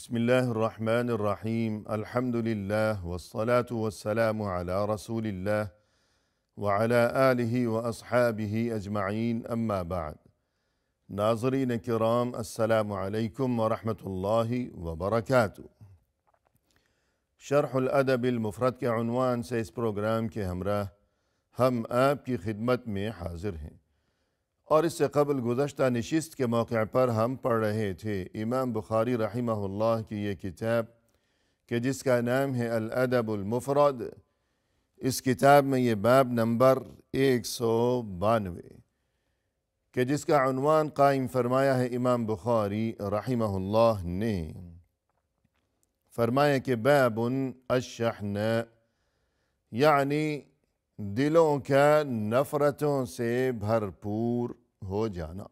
بسم الله الرحمن الرحيم الحمد لله والصلاة والسلام على رسول الله وعلى آله وأصحابه أجمعين أما بعد ناظرین کرام السلام علیکم ورحمۃ اللہ وبرکاتہ۔ شرح الادب المفرد کے عنوان سے اس پروگرام کے ہمراہ ہم آپ کی خدمت میں حاضر ہیں، اور اس سے قبل گزشتہ نشست کے موقع پر ہم پڑھ رہے تھے امام بخاری رحمہ اللہ کی یہ کتاب کہ جس کا نام ہے الادب المفرد۔ اس کتاب میں یہ باب نمبر 192 کہ جس کا عنوان قائم فرمایا ہے امام بخاری رحمہ اللہ نے، فرمایا کہ باب الشحن، یعنی دلوں کا نفرتوں سے بھرپور ہو جانا۔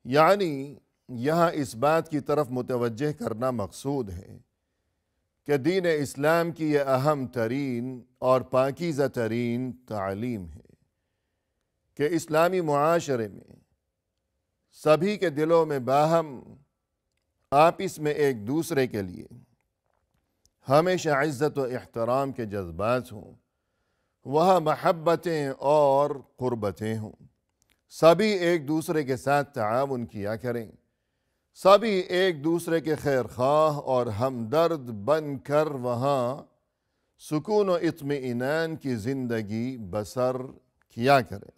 یعنی یہاں اس بات کی طرف متوجہ کرنا مقصود ہے کہ دین اسلام کی یہ اہم ترین اور پاکیزہ ترین تعلیم ہے کہ اسلامی معاشرے میں سبھی کے دلوں میں باہم آپس میں ایک دوسرے کے لیے ہمیشہ عزت و احترام کے جذبات ہوں، وہاں محبتیں اور قربتیں ہوں، سبھی ایک دوسرے کے ساتھ تعاون کیا کریں، سبھی ایک دوسرے کے خیر خواہ اور ہمدرد بن کر وہاں سکون و اطمئنان کی زندگی بسر کیا کریں،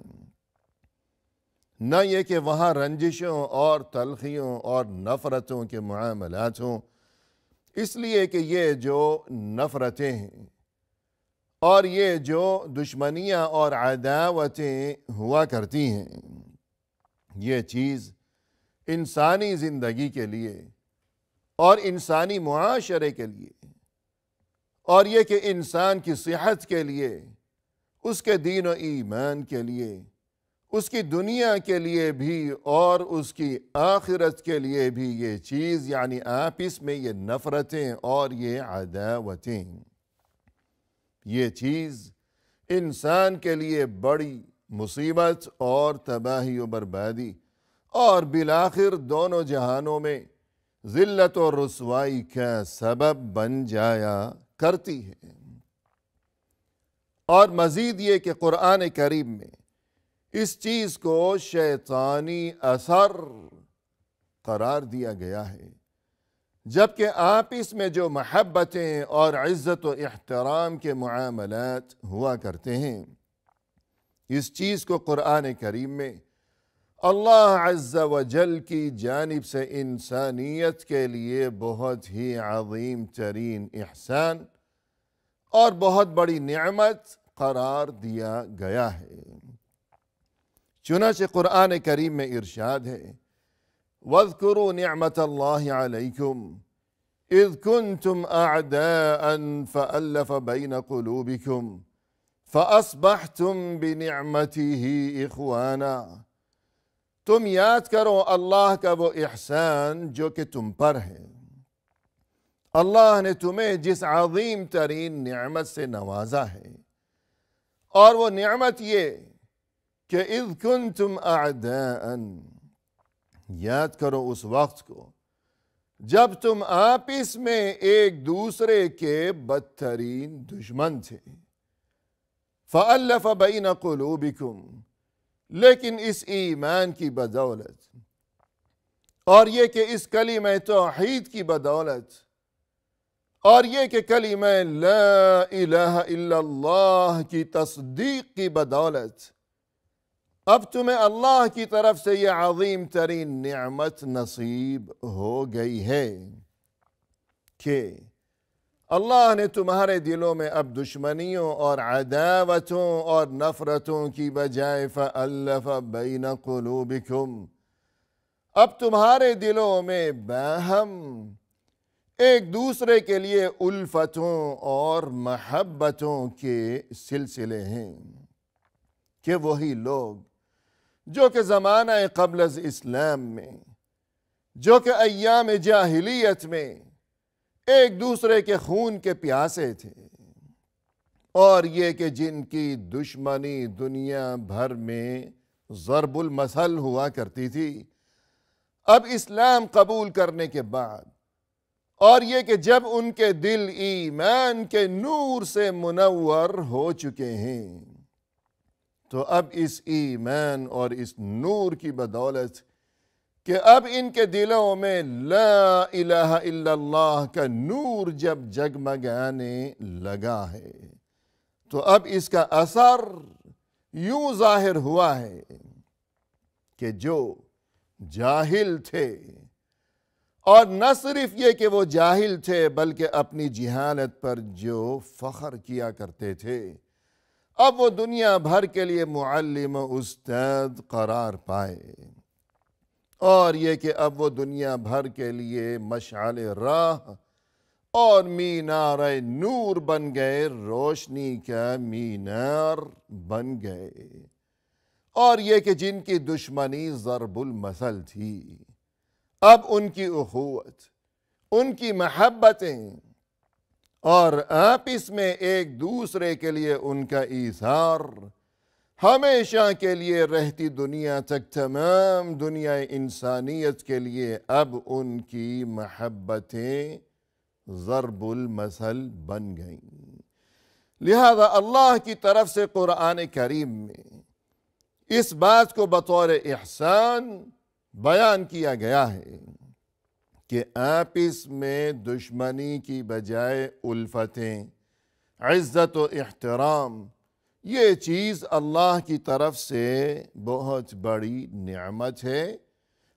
نہ یہ کہ وہاں رنجشوں اور تلخیوں اور نفرتوں کے معاملات ہوں، اس لیے کہ یہ جو نفرتیں ہیں اور یہ جو دشمنیاں اور عداوتیں ہوا کرتی ہیں، یہ چیز انسانی زندگی کے لیے اور انسانی معاشرے کے لیے اور یہ کہ انسان کی صحت کے لیے، اس کے دین و ایمان کے لیے، اس کی دنیا کے لیے بھی اور اس کی آخرت کے لیے بھی یہ چیز، یعنی آپس میں یہ نفرتیں اور یہ عداوتیں، یہ چیز انسان کے لیے بڑی مصیبت اور تباہی و بربادی اور بالآخر دونوں جہانوں میں ذلت و رسوائی کا سبب بن جایا کرتی ہے۔ اور مزید یہ کہ قرآن کریم میں اس چیز کو شیطانی اثر قرار دیا گیا ہے، جبکہ آپس میں جو محبتیں اور عزت و احترام کے معاملات ہوا کرتے ہیں، اس چیز کو قرآن کریم میں اللہ عز و جل کی جانب سے انسانیت کے لیے بہت ہی عظیم ترین احسان اور بہت بڑی نعمت قرار دیا گیا ہے۔ چنانچہ قرآن کریم میں ارشاد ہے وَاذْكُرُوا نِعْمَةَ اللَّهِ عَلَيْكُمْ إِذْ كُنْتُمْ أَعْدَاءً فَأَلَّفَ بَيْنَ قُلُوبِكُمْ فَأَصْبَحْتُمْ بِنِعْمَتِهِ إِخْوَانًا۔ تم یاد کرو اللہ کا وہ احسان جو کہ تم پر ہے، اللہ نے تمہیں جس عظیم ترین نعمت سے نوازا ہے، اور وہ نعمت یہ کہ اذ کنتم اعداء، یاد کرو اس وقت کو جب تم آپس میں ایک دوسرے کے بدترین دشمن تھے، فَأَلَّفَ بَيْنَ قُلُوبِكُمْ، لیکن اس ایمان کی بدولت اور یہ کہ اس کلمہ توحید کی بدولت اور یہ کہ کلمہ لا الہ الا اللہ کی تصدیق کی بدولت اب تمہیں اللہ کی طرف سے یہ عظیم ترین نعمت نصیب ہو گئی ہے کہ اللہ نے تمہارے دلوں میں اب دشمنیوں اور عداوتوں اور نفرتوں کی بجائے فَأَلَّفَ بَيْنَ قُلُوبِكُمْ، اب تمہارے دلوں میں باہم ایک دوسرے کے لیے الفتوں اور محبتوں کے سلسلے ہیں کہ وہی لوگ جو کہ زمانہ قبل از اسلام میں، جو کہ ایام جاہلیت میں ایک دوسرے کے خون کے پیاسے تھے، اور یہ کہ جن کی دشمنی دنیا بھر میں ضرب المثل ہوا کرتی تھی، اب اسلام قبول کرنے کے بعد اور یہ کہ جب ان کے دل ایمان کے نور سے منور ہو چکے ہیں تو اب اس ایمان اور اس نور کی بدولت کہ اب ان کے دلوں میں لا الہ الا اللہ کا نور جب جگمگانے لگا ہے تو اب اس کا اثر یوں ظاہر ہوا ہے کہ جو جاہل تھے، اور نہ صرف یہ کہ وہ جاہل تھے بلکہ اپنی جہالت پر جو فخر کیا کرتے تھے، اب وہ دنیا بھر کے لیے معلم و استاد قرار پائے، اور یہ کہ اب وہ دنیا بھر کے لیے مشعل راہ اور مینار نور بن گئے، روشنی کا مینار بن گئے، اور یہ کہ جن کی دشمنی ضرب المثل تھی اب ان کی اخوت، ان کی محبتیں اور آپس میں ایک دوسرے کے لیے ان کا ایثار ہمیشہ کے لیے رہتی دنیا تک تمام دنیا انسانیت کے لیے اب ان کی محبتیں ضرب المثل بن گئیں۔ لہذا اللہ کی طرف سے قرآن کریم میں اس بات کو بطور احسان بیان کیا گیا ہے کہ آپس میں دشمنی کی بجائے الفتیں، عزت و احترام، یہ چیز اللہ کی طرف سے بہت بڑی نعمت ہے،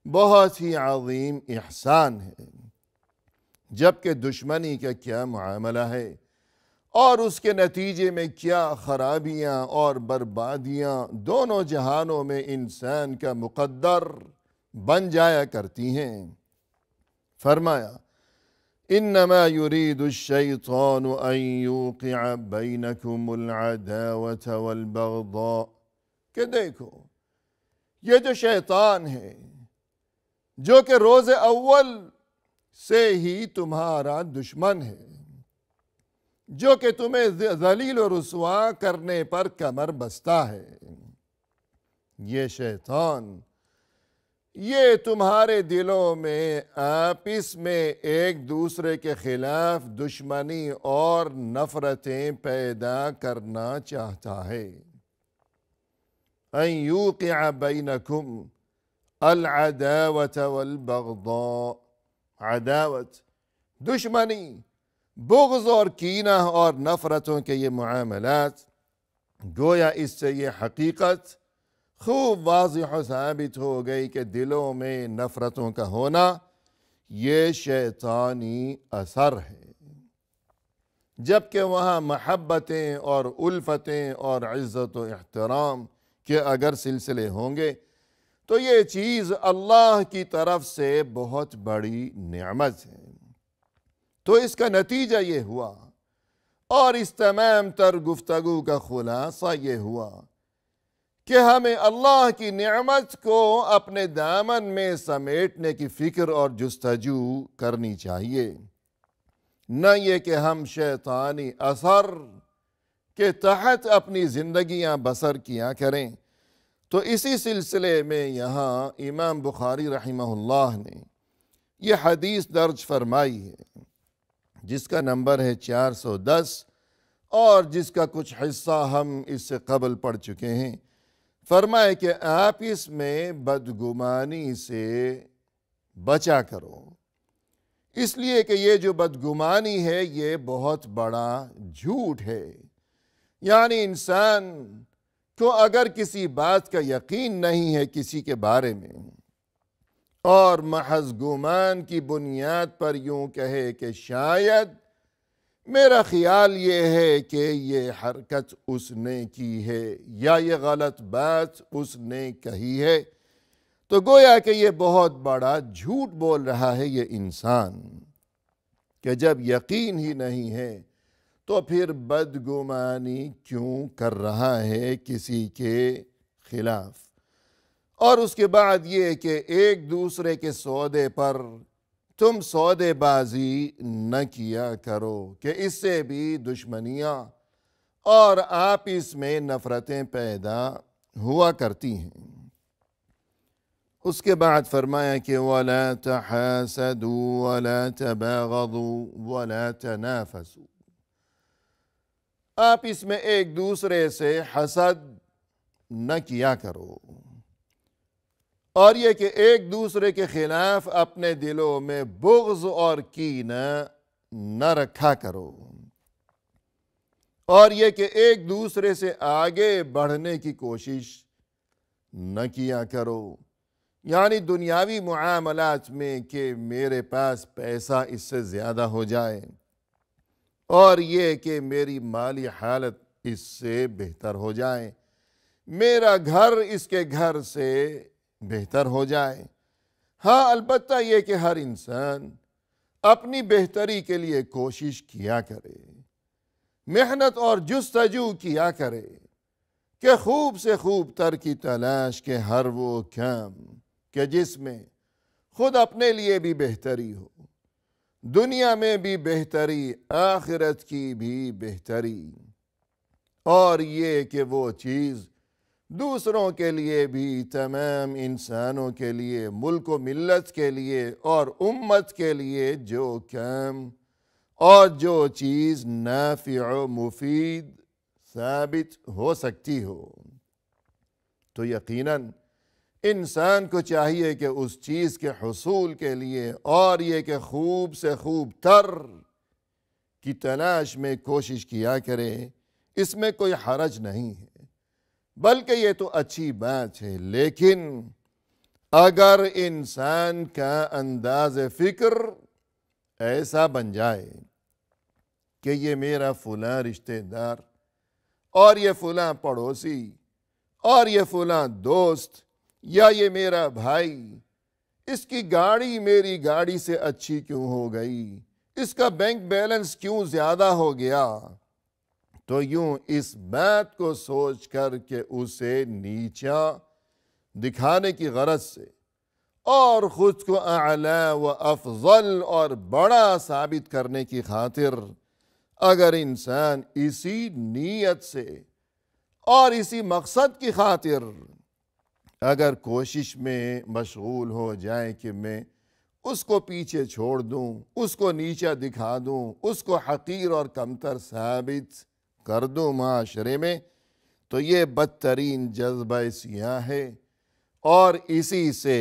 بہت ہی عظیم احسان ہے۔ جبکہ دشمنی کا کیا معاملہ ہے اور اس کے نتیجے میں کیا خرابیاں اور بربادیاں دونوں جہانوں میں انسان کا مقدر بن جایا کرتی ہیں۔ فرمایا انما يريد الشيطان ان يوقع بينكم العداوة والبغضاء، کہ دیکھو یہ جو شیطان ہے جو کہ روز اول سے ہی تمہارا دشمن ہے، جو کہ تمہیں ذلیل و رسوا کرنے پر کمر بستہ ہے، یہ شیطان یہ تمہارے دلوں میں آپس میں ایک دوسرے کے خلاف دشمنی اور نفرتیں پیدا کرنا چاہتا ہے۔ ان یوقع بینکم العداوة والبغضاء، عداوت، دشمنی، بغض اور کینہ اور نفرتوں کے یہ معاملات، گویا اس سے یہ حقیقت خوب واضح و ثابت ہو گئی کہ دلوں میں نفرتوں کا ہونا یہ شیطانی اثر ہے، جبکہ وہاں محبتیں اور الفتیں اور عزت و احترام کے اگر سلسلے ہوں گے تو یہ چیز اللہ کی طرف سے بہت بڑی نعمت ہے۔ تو اس کا نتیجہ یہ ہوا، اور اس تمام تر گفتگو کا خلاصہ یہ ہوا کہ ہمیں اللہ کی نعمت کو اپنے دامن میں سمیٹنے کی فکر اور جستجو کرنی چاہیے، نہ یہ کہ ہم شیطانی اثر کے تحت اپنی زندگیاں بسر کیا کریں۔ تو اسی سلسلے میں یہاں امام بخاری رحمہ اللہ نے یہ حدیث درج فرمائی ہے جس کا نمبر ہے 410، اور جس کا کچھ حصہ ہم اس سے قبل پڑھ چکے ہیں۔ فرمائے کہ آپس میں بدگمانی سے بچا کرو، اس لیے کہ یہ جو بدگمانی ہے یہ بہت بڑا جھوٹ ہے۔ یعنی انسان کو اگر کسی بات کا یقین نہیں ہے کسی کے بارے میں، اور محض گمان کی بنیاد پر یوں کہے کہ شاید میرا خیال یہ ہے کہ یہ حرکت اس نے کی ہے یا یہ غلط بات اس نے کہی ہے، تو گویا کہ یہ بہت بڑا جھوٹ بول رہا ہے یہ انسان، کہ جب یقین ہی نہیں ہے تو پھر بدگمانی کیوں کر رہا ہے کسی کے خلاف۔ اور اس کے بعد یہ کہ ایک دوسرے کے سودے پر تم سودے بازی نہ کیا کرو، کہ اس سے بھی دشمنیاں اور آپس میں نفرتیں پیدا ہوا کرتی ہیں۔ اس کے بعد فرمایا کہ وَلَا تَحَاسَدُوا وَلَا تَبَاغَضُوا وَلَا تَنَافَسُوا، آپ اس میں ایک دوسرے سے حسد نہ کیا کرو، اور یہ کہ ایک دوسرے کے خلاف اپنے دلوں میں بغض اور کینہ نہ رکھا کرو، اور یہ کہ ایک دوسرے سے آگے بڑھنے کی کوشش نہ کیا کرو، یعنی دنیاوی معاملات میں کہ میرے پاس پیسہ اس سے زیادہ ہو جائے، اور یہ کہ میری مالی حالت اس سے بہتر ہو جائے، میرا گھر اس کے گھر سے بہتر ہو جائے۔ ہاں، البتہ یہ کہ ہر انسان اپنی بہتری کے لیے کوشش کیا کرے، محنت اور جستجو کیا کرے کہ خوب سے خوب تر کی تلاش کے ہر وہ کام کہ جس میں خود اپنے لیے بھی بہتری ہو، دنیا میں بھی بہتری، آخرت کی بھی بہتری، اور یہ کہ وہ چیز دوسروں کے لیے بھی، تمام انسانوں کے لیے، ملک و ملت کے لیے اور امت کے لیے جو کام اور جو چیز نافع و مفید ثابت ہو سکتی ہو، تو یقیناً انسان کو چاہیے کہ اس چیز کے حصول کے لیے اور یہ کہ خوب سے خوب تر کی تلاش میں کوشش کیا کرے، اس میں کوئی حرج نہیں ہے، بلکہ یہ تو اچھی بات ہے۔ لیکن اگر انسان کا انداز فکر ایسا بن جائے کہ یہ میرا فلاں رشتہ دار اور یہ فلاں پڑوسی اور یہ فلاں دوست یا یہ میرا بھائی، اس کی گاڑی میری گاڑی سے اچھی کیوں ہو گئی، اس کا بینک بیلنس کیوں زیادہ ہو گیا، تو یوں اس بات کو سوچ کر کہ اسے نیچا دکھانے کی غرض سے اور خود کو اعلیٰ و افضل اور بڑا ثابت کرنے کی خاطر اگر انسان اسی نیت سے اور اسی مقصد کی خاطر اگر کوشش میں مشغول ہو جائے کہ میں اس کو پیچھے چھوڑ دوں، اس کو نیچا دکھا دوں، اس کو حقیر اور کمتر ثابت کر دوں معاشرے میں، تو یہ بدترین جذبہ سیاہ ہے، اور اسی سے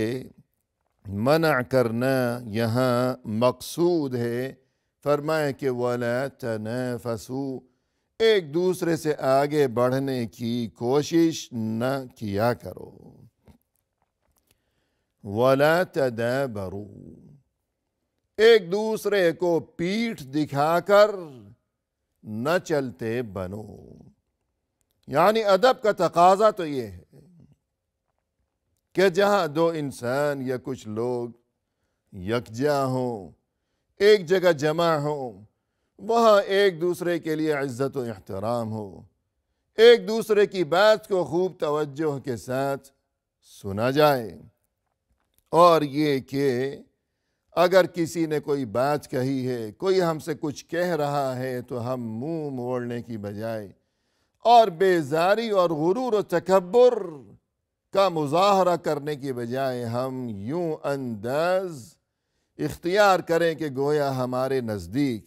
منع کرنا یہاں مقصود ہے۔ فرمائے کہ وَلَا تَنَافَسُوا، ایک دوسرے سے آگے بڑھنے کی کوشش نہ کیا کرو، وَلَا تَدَابَرُوا، ایک دوسرے کو پیٹھ دکھا کر نہ چلتے بنو، یعنی ادب کا تقاضا تو یہ ہے کہ جہاں دو انسان یا کچھ لوگ یکجا ہوں، ایک جگہ جمع ہوں، وہاں ایک دوسرے کے لیے عزت و احترام ہو، ایک دوسرے کی بات کو خوب توجہ کے ساتھ سنا جائے، اور یہ کہ اگر کسی نے کوئی بات کہی ہے، کوئی ہم سے کچھ کہہ رہا ہے، تو ہم منہ موڑنے کی بجائے اور بیزاری اور غرور و تکبر کا مظاہرہ کرنے کی بجائے ہم یوں انداز اختیار کریں کہ گویا ہمارے نزدیک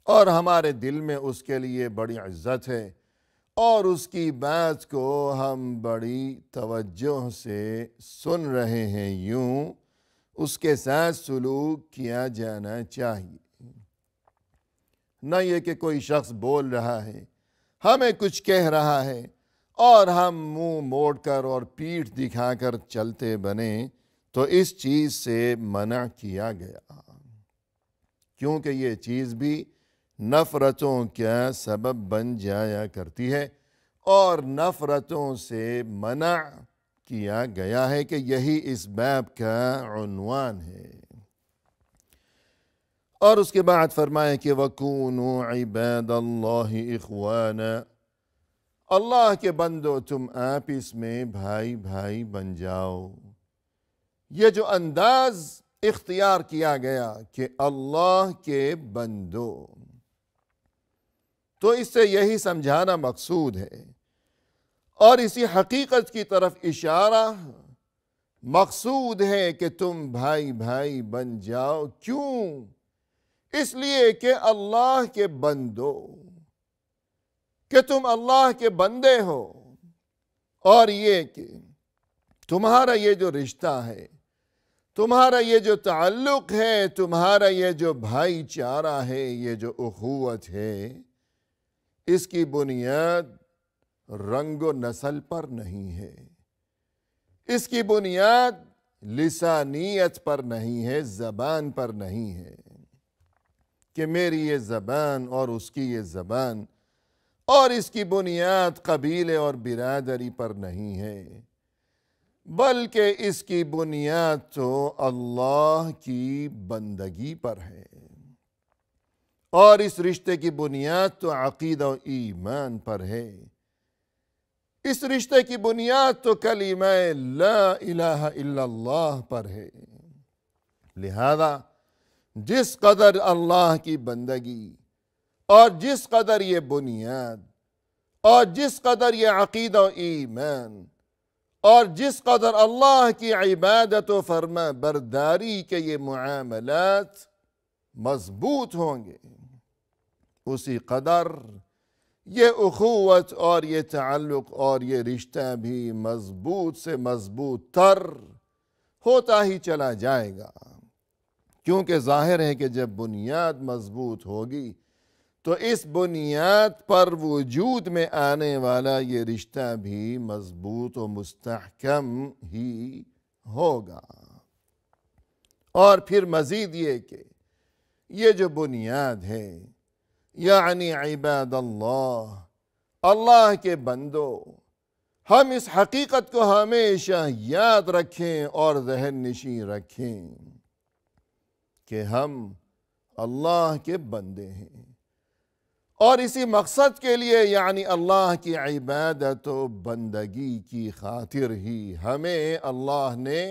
اور ہمارے دل میں اس کے لیے بڑی عزت ہے، اور اس کی بات کو ہم بڑی توجہ سے سن رہے ہیں، یوں اس کے ساتھ سلوک کیا جانا چاہیے۔ نہ یہ کہ کوئی شخص بول رہا ہے، ہمیں کچھ کہہ رہا ہے اور ہم منہ موڑ کر اور پیٹھ دکھا کر چلتے بنے، تو اس چیز سے منع کیا گیا، کیونکہ یہ چیز بھی نفرتوں کا سبب بن جایا کرتی ہے، اور نفرتوں سے منع کیا گیا ہے کہ یہی اس باب کا عنوان ہے۔ اور اس کے بعد فرمائے کہ وَكُونُوا عِبَادَ اللَّهِ إِخْوَانًا، اللہ کے بندو تم آپس میں بھائی بھائی بن جاؤ۔ یہ جو انداز اختیار کیا گیا کہ اللہ کے بندو، تو اس سے یہی سمجھانا مقصود ہے اور اسی حقیقت کی طرف اشارہ مقصود ہے کہ تم بھائی بھائی بن جاؤ. کیوں؟ اس لیے کہ اللہ کے بندو، کہ تم اللہ کے بندے ہو، اور یہ کہ تمہارا یہ جو رشتہ ہے، تمہارا یہ جو تعلق ہے، تمہارا یہ جو بھائی چارہ ہے، یہ جو اخوت ہے، اس کی بنیاد رنگ و نسل پر نہیں ہے، اس کی بنیاد لسانیت پر نہیں ہے، زبان پر نہیں ہے کہ میری یہ زبان اور اس کی یہ زبان، اور اس کی بنیاد قبیلے اور برادری پر نہیں ہے، بلکہ اس کی بنیاد تو اللہ کی بندگی پر ہے، اور اس رشتے کی بنیاد تو عقیدہ و ایمان پر ہے. اس رشتے کی بنیاد تو کلمہ لا الہ الا اللہ پر ہے. لہذا جس قدر اللہ کی بندگی اور جس قدر یہ بنیاد اور جس قدر یہ عقیدہ و ایمان اور جس قدر اللہ کی عبادت و فرما برداری کے یہ معاملات مضبوط ہوں گے، اسی قدر یہ اخوت اور یہ تعلق اور یہ رشتہ بھی مضبوط سے مضبوط تر ہوتا ہی چلا جائے گا. کیونکہ ظاہر ہے کہ جب بنیاد مضبوط ہوگی تو اس بنیاد پر وجود میں آنے والا یہ رشتہ بھی مضبوط و مستحکم ہی ہوگا. اور پھر مزید یہ کہ یہ جو بنیاد ہے، یعنی عباد اللہ، اللہ کے بندو، ہم اس حقیقت کو ہمیشہ یاد رکھیں اور ذہن نشین رکھیں کہ ہم اللہ کے بندے ہیں، اور اسی مقصد کے لیے یعنی اللہ کی عبادت و بندگی کی خاطر ہی ہمیں اللہ نے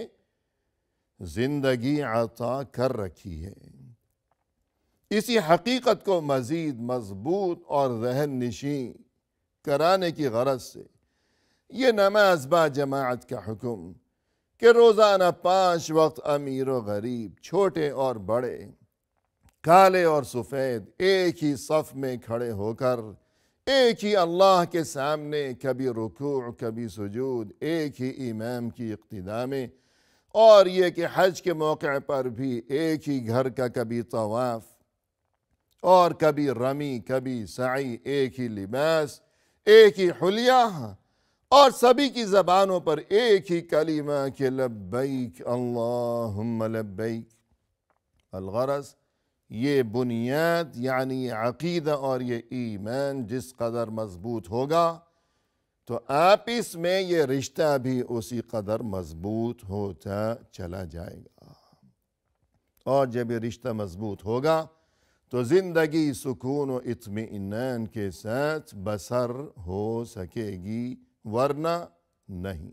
زندگی عطا کر رکھی ہے. اسی حقیقت کو مزید مضبوط اور ذہن نشین کرانے کی غرض سے یہ نماز با جماعت کا حکم کہ روزانہ 5 وقت امیر و غریب، چھوٹے اور بڑے، کالے اور سفید، ایک ہی صف میں کھڑے ہو کر ایک ہی اللہ کے سامنے کبھی رکوع کبھی سجود، ایک ہی امام کی اقتداء میں، اور یہ کہ حج کے موقع پر بھی ایک ہی گھر کا کبھی طواف اور کبھی رمی کبھی سعی، ایک ہی لباس، ایک ہی حلیہ، اور سبھی کی زبانوں پر ایک ہی کلمہ کہ لبیک اللہم لبیک. الغرض یہ بنیاد یعنی یہ عقیدہ اور یہ ایمان جس قدر مضبوط ہوگا تو آپس میں یہ رشتہ بھی اسی قدر مضبوط ہوتا چلا جائے گا. اور جب یہ رشتہ مضبوط ہوگا تو زندگی سکون و اطمئنان کے ساتھ بسر ہو سکے گی، ورنہ نہیں.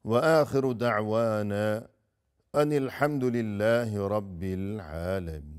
وآخر دعوانا ان الحمد للہ رب العالمین.